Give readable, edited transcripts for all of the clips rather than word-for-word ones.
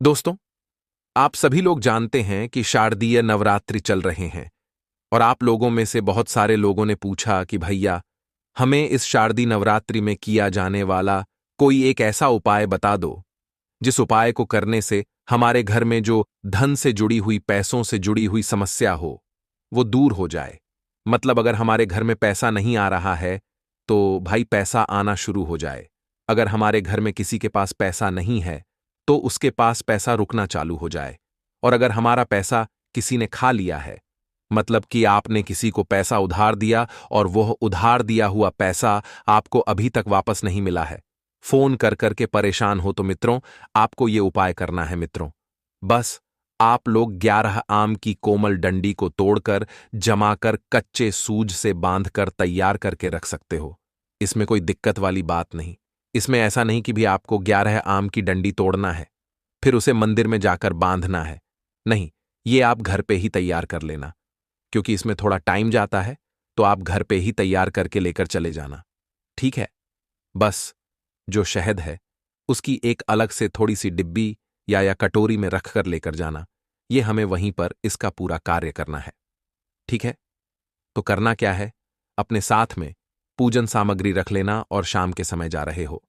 दोस्तों, आप सभी लोग जानते हैं कि शारदीय नवरात्रि चल रहे हैं और आप लोगों में से बहुत सारे लोगों ने पूछा कि भैया, हमें इस शारदीय नवरात्रि में किया जाने वाला कोई एक ऐसा उपाय बता दो, जिस उपाय को करने से हमारे घर में जो धन से जुड़ी हुई, पैसों से जुड़ी हुई समस्या हो, वो दूर हो जाए। मतलब अगर हमारे घर में पैसा नहीं आ रहा है, तो भाई पैसा आना शुरू हो जाए। अगर हमारे घर में किसी के पास पैसा नहीं है, तो उसके पास पैसा रुकना चालू हो जाए। और अगर हमारा पैसा किसी ने खा लिया है, मतलब कि आपने किसी को पैसा उधार दिया और वह उधार दिया हुआ पैसा आपको अभी तक वापस नहीं मिला है, फोन कर करके परेशान हो, तो मित्रों, आपको ये उपाय करना है मित्रों। बस आप लोग 11 आम की कोमल डंडी को तोड़कर, जमाकर, कच्चे सूज से बांधकर तैयार करके रख सकते हो। इसमें कोई दिक्कत वाली बात नहीं। इसमें ऐसा नहीं कि भी आपको 11 आम की डंडी तोड़ना है, फिर उसे मंदिर में जाकर बांधना है। नहीं, ये आप घर पे ही तैयार कर लेना, क्योंकि इसमें थोड़ा टाइम जाता है, तो आप घर पे ही तैयार करके लेकर चले जाना। ठीक है? बस जो शहद है, उसकी एक अलग से थोड़ी सी डिब्बी या कटोरी में रखकर लेकर जाना। ये हमें वहीं पर इसका पूरा कार्य करना है। ठीक है? तो करना क्या है? अपने साथ में पूजन सामग्री रख लेना, और शाम के समय जा रहे हो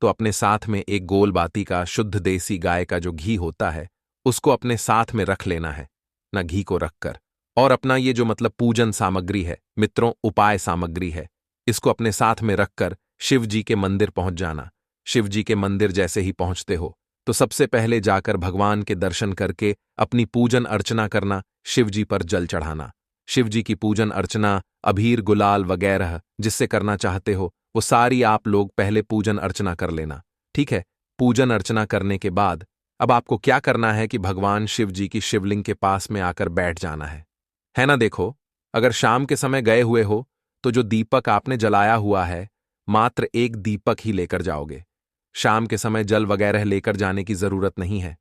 तो अपने साथ में एक गोल बाती का शुद्ध देसी गाय का जो घी होता है, उसको अपने साथ में रख लेना है ना, घी को रखकर। और अपना ये जो मतलब पूजन सामग्री है मित्रों, उपाय सामग्री है, इसको अपने साथ में रखकर शिव जी के मंदिर पहुंच जाना। शिव जी के मंदिर जैसे ही पहुंचते हो, तो सबसे पहले जाकर भगवान के दर्शन करके अपनी पूजन अर्चना करना, शिव जी पर जल चढ़ाना। शिव जी की पूजन अर्चना, अबीर गुलाल वगैरह जिससे करना चाहते हो, वो सारी आप लोग पहले पूजन अर्चना कर लेना। ठीक है? पूजन अर्चना करने के बाद अब आपको क्या करना है कि भगवान शिव जी की शिवलिंग के पास में आकर बैठ जाना है ना। देखो, अगर शाम के समय गए हुए हो, तो जो दीपक आपने जलाया हुआ है, मात्र एक दीपक ही लेकर जाओगे। शाम के समय जल वगैरह लेकर जाने की जरूरत नहीं है।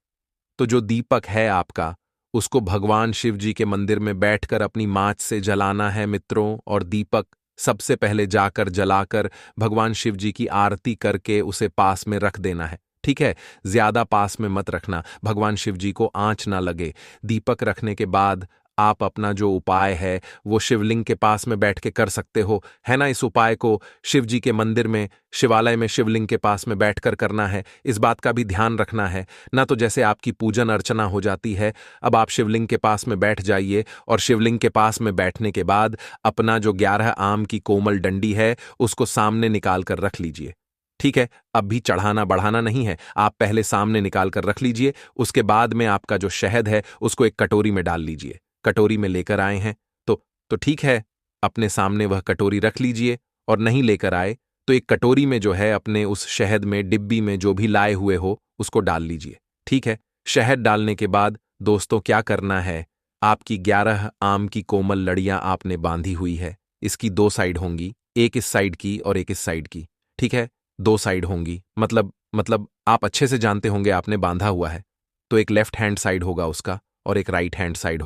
तो जो दीपक है आपका, उसको भगवान शिव जी के मंदिर में बैठकर अपनी माच से जलाना है मित्रों। और दीपक सबसे पहले जाकर जलाकर भगवान शिव जी की आरती करके उसे पास में रख देना है। ठीक है? ज्यादा पास में मत रखना, भगवान शिव जी को आंच ना लगे। दीपक रखने के बाद आप अपना जो उपाय है वो शिवलिंग के पास में बैठ के कर सकते हो, है ना। इस उपाय को शिव जी के मंदिर में, शिवालय में शिवलिंग के पास में बैठकर करना है। इस बात का भी ध्यान रखना है ना। तो जैसे आपकी पूजन अर्चना हो जाती है, अब आप शिवलिंग के पास में बैठ जाइए, और शिवलिंग के पास में बैठने के बाद अपना जो 11 आम की कोमल डंडी है, उसको सामने निकाल कर रख लीजिए। ठीक है? अब भी चढ़ाना बढ़ाना नहीं है, आप पहले सामने निकाल कर रख लीजिए। उसके बाद में आपका जो शहद है, उसको एक कटोरी में डाल लीजिए। कटोरी में लेकर आए हैं तो ठीक है, अपने सामने वह कटोरी रख लीजिए। और नहीं लेकर आए तो एक कटोरी में जो है, अपने उस शहद में, डिब्बी में जो भी लाए हुए हो, उसको डाल लीजिए। ठीक है? शहद डालने के बाद दोस्तों क्या करना है, आपकी 11 आम की कोमल लड़ियां आपने बांधी हुई है। इसकी 2 साइड होंगी, एक इस साइड की और एक इस साइड की। ठीक है? 2 साइड होंगी, मतलब आप अच्छे से जानते होंगे, आपने बांधा हुआ है, तो एक लेफ्ट हैंड साइड होगा उसका और एक राइट हैंड साइड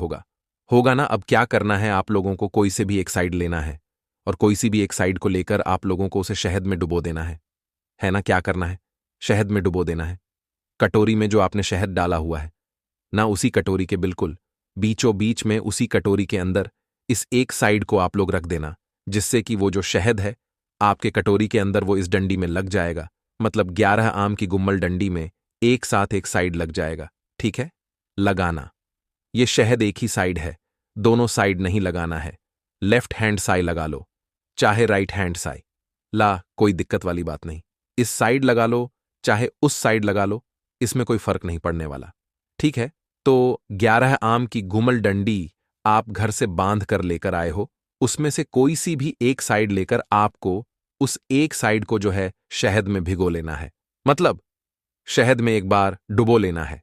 होगा ना। अब क्या करना है, आप लोगों को कोई से भी एक साइड लेना है, और कोई सी भी एक साइड को लेकर आप लोगों को उसे शहद में डुबो देना है ना। क्या करना है? शहद में डुबो देना है। कटोरी में जो आपने शहद डाला हुआ है ना, उसी कटोरी के बिल्कुल बीचों बीच में, उसी कटोरी के अंदर इस एक साइड को आप लोग रख देना, जिससे कि वो जो शहद है आपके कटोरी के अंदर, वो इस डंडी में लग जाएगा। मतलब 11 आम की गुम्मल डंडी में एक साथ एक साइड लग जाएगा। ठीक है? लगाना। ये शहद एक ही साइड है, दोनों साइड नहीं लगाना है। लेफ्ट हैंड साइड लगा लो, चाहे राइट हैंड साइड, कोई दिक्कत वाली बात नहीं। इस साइड लगा लो, चाहे उस साइड लगा लो, इसमें कोई फर्क नहीं पड़ने वाला। ठीक है? तो 11 आम की गुमल डंडी आप घर से बांध कर लेकर आए हो, उसमें से कोई सी भी एक साइड लेकर आपको उस एक साइड को जो है शहद में भिगो लेना है। मतलब शहद में एक बार डुबो लेना है।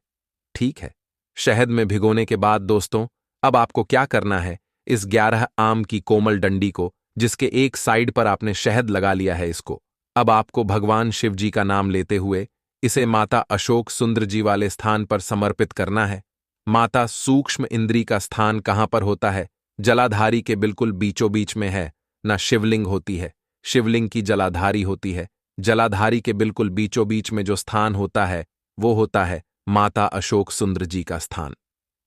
ठीक है? शहद में भिगोने के बाद दोस्तों, अब आपको क्या करना है, इस 11 आम की कोमल डंडी को, जिसके एक साइड पर आपने शहद लगा लिया है, इसको अब आपको भगवान शिव जी का नाम लेते हुए इसे माता अशोक सुंदर जी वाले स्थान पर समर्पित करना है। माता सूक्ष्म इंद्री का स्थान कहां पर होता है? जलाधारी के बिल्कुल बीचों बीच में है ना। शिवलिंग होती है, शिवलिंग की जलाधारी होती है। जलाधारी के बिल्कुल बीचों बीच में जो स्थान होता है, वो होता है माता अशोक सुंदर जी का स्थान।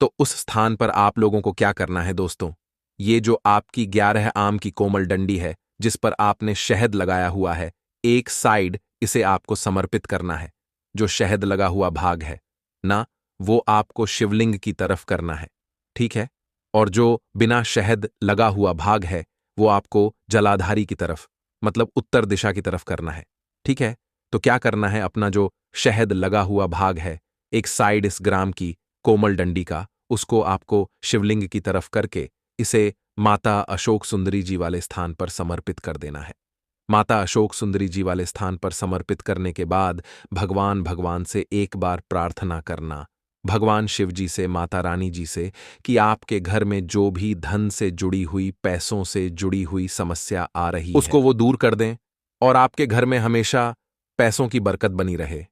तो उस स्थान पर आप लोगों को क्या करना है दोस्तों? ये जो आपकी 11 आम की कोमल डंडी है, जिस पर आपने शहद लगाया हुआ है, एक साइड इसे आपको समर्पित करना है। जो शहद लगा हुआ भाग है ना, वो आपको शिवलिंग की तरफ करना है, ठीक है? और जो बिना शहद लगा हुआ भाग है, वो आपको जलाधारी की तरफ, मतलब उत्तर दिशा की तरफ करना है, ठीक है? तो क्या करना है, अपना जो शहद लगा हुआ भाग है, एक साइड इस ग्राम की कोमल डंडी का, उसको आपको शिवलिंग की तरफ करके इसे माता अशोक सुंदरी जी वाले स्थान पर समर्पित कर देना है। माता अशोक सुंदरी जी वाले स्थान पर समर्पित करने के बाद भगवान से एक बार प्रार्थना करना, भगवान शिव जी से, माता रानी जी से, कि आपके घर में जो भी धन से जुड़ी हुई, पैसों से जुड़ी हुई समस्या आ रही है, उसको वो दूर कर दें और आपके घर में हमेशा पैसों की बरकत बनी रहे।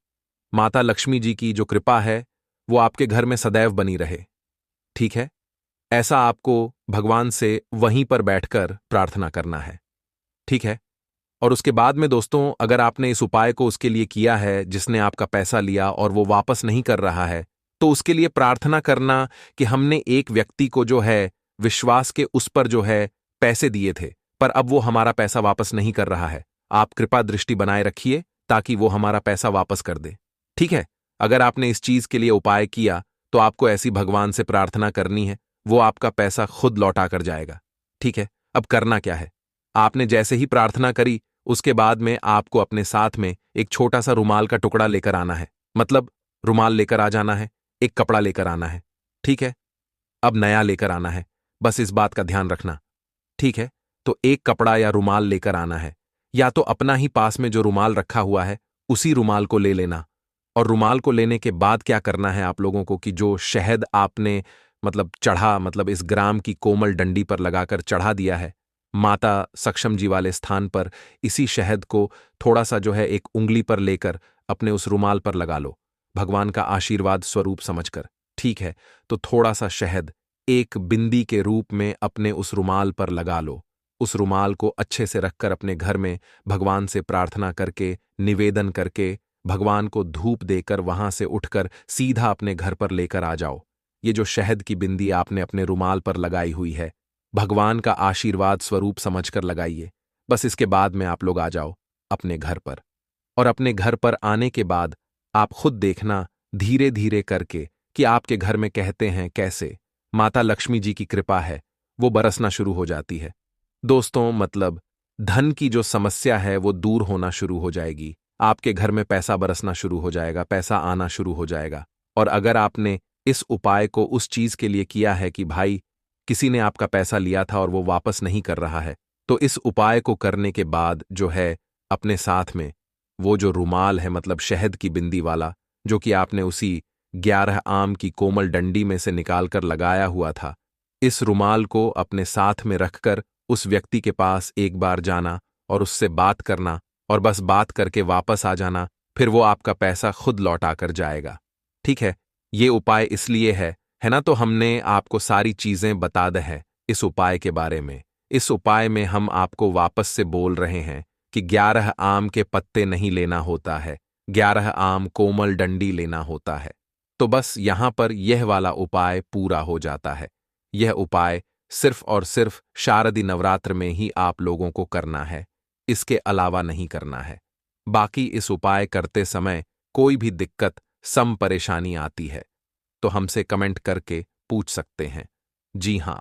माता लक्ष्मी जी की जो कृपा है, वो आपके घर में सदैव बनी रहे, ठीक है? ऐसा आपको भगवान से वहीं पर बैठकर प्रार्थना करना है, ठीक है? और उसके बाद में दोस्तों, अगर आपने इस उपाय को उसके लिए किया है जिसने आपका पैसा लिया और वो वापस नहीं कर रहा है, तो उसके लिए प्रार्थना करना कि हमने एक व्यक्ति को जो है विश्वास के उस पर जो है पैसे दिए थे, पर अब वो हमारा पैसा वापस नहीं कर रहा है। आप कृपा दृष्टि बनाए रखिए ताकि वो हमारा पैसा वापस कर दे, ठीक है? अगर आपने इस चीज के लिए उपाय किया, तो आपको ऐसी भगवान से प्रार्थना करनी है, वो आपका पैसा खुद लौटा कर जाएगा, ठीक है? अब करना क्या है? आपने जैसे ही प्रार्थना करी, उसके बाद में आपको अपने साथ में एक छोटा सा रुमाल का टुकड़ा लेकर आना है, मतलब रुमाल लेकर आ जाना है, एक कपड़ा लेकर आना है, ठीक है? अब नया लेकर आना है, बस इस बात का ध्यान रखना, ठीक है? तो एक कपड़ा या रुमाल लेकर आना है, या तो अपना ही पास में जो रुमाल रखा हुआ है, उसी रुमाल को ले लेना। और रुमाल को लेने के बाद क्या करना है आप लोगों को, कि जो शहद आपने मतलब इस ग्राम की कोमल डंडी पर लगाकर चढ़ा दिया है, माता सक्षम जी वाले स्थान पर इसी शहद को थोड़ा सा जो है एक उंगली पर लेकर अपने उस रुमाल पर लगा लो, भगवान का आशीर्वाद स्वरूप समझकर, ठीक है? तो थोड़ा सा शहद एक बिंदी के रूप में अपने उस रुमाल पर लगा लो। उस रुमाल को अच्छे से रखकर अपने घर में भगवान से प्रार्थना करके, निवेदन करके, भगवान को धूप देकर वहां से उठकर सीधा अपने घर पर लेकर आ जाओ। ये जो शहद की बिंदी आपने अपने रुमाल पर लगाई हुई है, भगवान का आशीर्वाद स्वरूप समझकर लगाइए। बस इसके बाद में आप लोग आ जाओ अपने घर पर। और अपने घर पर आने के बाद आप खुद देखना, धीरे धीरे करके, कि आपके घर में कहते हैं कैसे माता लक्ष्मी जी की कृपा है, वो बरसना शुरू हो जाती है। दोस्तों, मतलब धन की जो समस्या है वो दूर होना शुरू हो जाएगी। आपके घर में पैसा बरसना शुरू हो जाएगा, पैसा आना शुरू हो जाएगा। और अगर आपने इस उपाय को उस चीज के लिए किया है कि भाई किसी ने आपका पैसा लिया था और वो वापस नहीं कर रहा है, तो इस उपाय को करने के बाद जो है अपने साथ में वो जो रुमाल है, मतलब शहद की बिंदी वाला, जो कि आपने उसी 11 आम की कोमल डंडी में से निकालकर लगाया हुआ था, इस रुमाल को अपने साथ में रखकर उस व्यक्ति के पास एक बार जाना और उससे बात करना, और बस बात करके वापस आ जाना, फिर वो आपका पैसा खुद लौटा कर जाएगा, ठीक है? ये उपाय इसलिए है ना? तो हमने आपको सारी चीजें बता द है इस उपाय के बारे में। इस उपाय में हम आपको वापस से बोल रहे हैं कि 11 आम के पत्ते नहीं लेना होता है, 11 आम कोमल डंडी लेना होता है। तो बस यहां पर यह वाला उपाय पूरा हो जाता है। यह उपाय सिर्फ और सिर्फ शारदीय नवरात्र में ही आप लोगों को करना है, इसके अलावा नहीं करना है। बाकी इस उपाय करते समय कोई भी दिक्कत, सम परेशानी आती है तो हमसे कमेंट करके पूछ सकते हैं। जी हाँ,